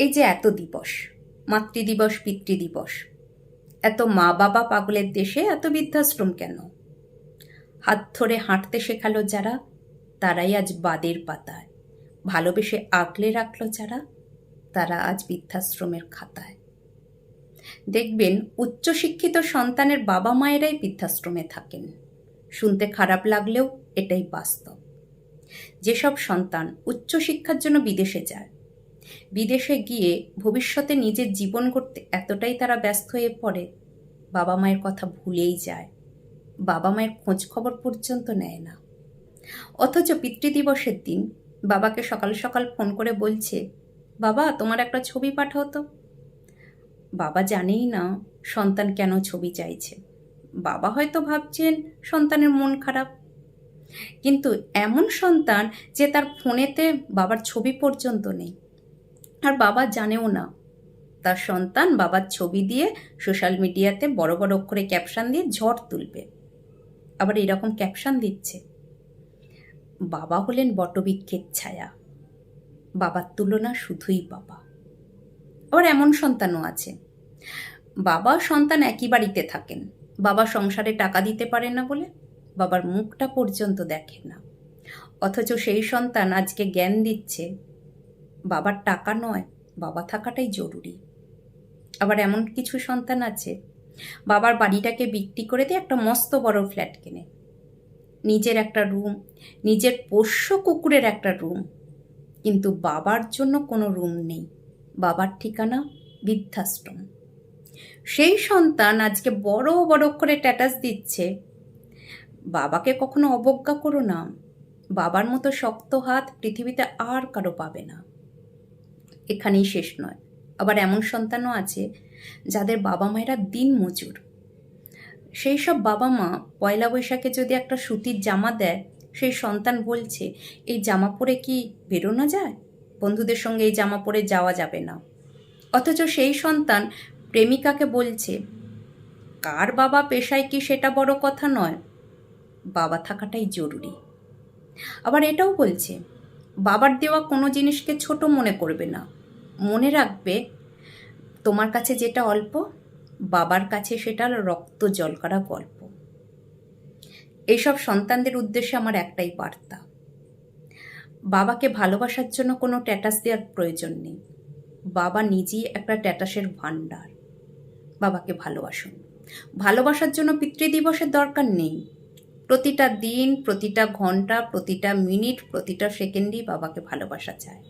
এই যে এত দিবস, মাতৃদিবস, পিতৃদিবস, এত মা বাবা পাগলের দেশে এত বৃদ্ধাশ্রম কেন? হাত ধরে হাঁটতে শেখালো যারা, তারাই আজ বাদের পাতায়। ভালোবেসে আগলে রাখলো যারা, তারা আজ বৃদ্ধাশ্রমের খাতায়। দেখবেন উচ্চশিক্ষিত সন্তানের বাবা মায়েরাই বৃদ্ধাশ্রমে থাকেন। শুনতে খারাপ লাগলেও এটাই বাস্তব। যেসব সন্তান উচ্চশিক্ষার জন্য বিদেশে যায়, বিদেশে গিয়ে ভবিষ্যতে নিজের জীবন গড়তে এতটাই তারা ব্যস্ত হয়ে পড়ে, বাবা মায়ের কথা ভুলেই যায়, বাবা মায়ের খোঁজ খবর পর্যন্ত নেয় না। অথচ পিতৃদিবসের দিন বাবাকে সকাল সকাল ফোন করে বলছে, বাবা তোমার একটা ছবি পাঠাও তো। বাবা জানেই না সন্তান কেন ছবি চাইছে। বাবা হয়তো ভাবছেন সন্তানের মন খারাপ, কিন্তু এমন সন্তান যে তার ফোনেতে বাবার ছবি পর্যন্ত নেই, আর বাবা জানেও না তার সন্তান বাবার ছবি দিয়ে সোশ্যাল মিডিয়াতে বড় বড় অক্ষরে ক্যাপশন দিয়ে ঝড় তুলবে। আবার এরকম ক্যাপশন দিচ্ছে, বাবা হলেন বটবৃক্ষের ছায়া, বাবার তুলনা শুধুই বাবা। আবার এমন সন্তানও আছে, বাবা সন্তান একই বাড়িতে থাকেন, বাবা সংসারে টাকা দিতে পারে না বলে বাবার মুখটা পর্যন্ত দেখে না। অথচ সেই সন্তান আজকে জ্ঞান দিচ্ছে, বাবার টাকা নয়, বাবা থাকাটাই জরুরি। আবার এমন কিছু সন্তান আছে, বাবার বাড়িটাকে বিক্রি করে দিয়ে একটা মস্ত বড় ফ্ল্যাট কেনে, নিজের একটা রুম, নিজের পোষ্য কুকুরের একটা রুম, কিন্তু বাবার জন্য কোনো রুম নেই, বাবার ঠিকানা বৃদ্ধাশ্রম। সেই সন্তান আজকে বড় বড় করে স্ট্যাটাস দিচ্ছে, বাবাকে কখনো অবজ্ঞা করো না, বাবার মতো শক্ত হাত পৃথিবীতে আর কারো পাবে না। এখানেই শেষ নয়, আবার এমন সন্তানও আছে যাদের বাবা মায়েরা দিন মজুর। সেই সব বাবা মা পয়লা বৈশাখে যদি একটা সুতির জামা দেয়, সেই সন্তান বলছে, এই জামা পরে কি বেরোনো যায়? বন্ধুদের সঙ্গে এই জামা পরে যাওয়া যাবে না। অথচ সেই সন্তান প্রেমিকাকে বলছে, কার বাবা পেশায় কি সেটা বড় কথা নয়, বাবা থাকাটাই জরুরি। আবার এটাও বলছে, বাবার দেওয়া কোনো জিনিসকে ছোট মনে করবে না, মনে রাখবে তোমার কাছে যেটা অল্প, বাবার কাছে সেটা রক্ত জল করা গল্প। এইসব সন্তানদের উদ্দেশ্যে আমার একটাই বার্তা, বাবাকে ভালোবাসার জন্য কোনো স্ট্যাটাস দেওয়ার প্রয়োজন নেই, বাবা নিজেই একটা স্ট্যাটাসের ভাণ্ডার। বাবাকে ভালোবাসুন। ভালোবাসার জন্য পিতৃদিবসের দরকার নেই, প্রতিটা দিন, প্রতিটা ঘন্টা, প্রতিটা মিনিট, প্রতিটা সেকেন্ডেই বাবাকে ভালোবাসা চায়।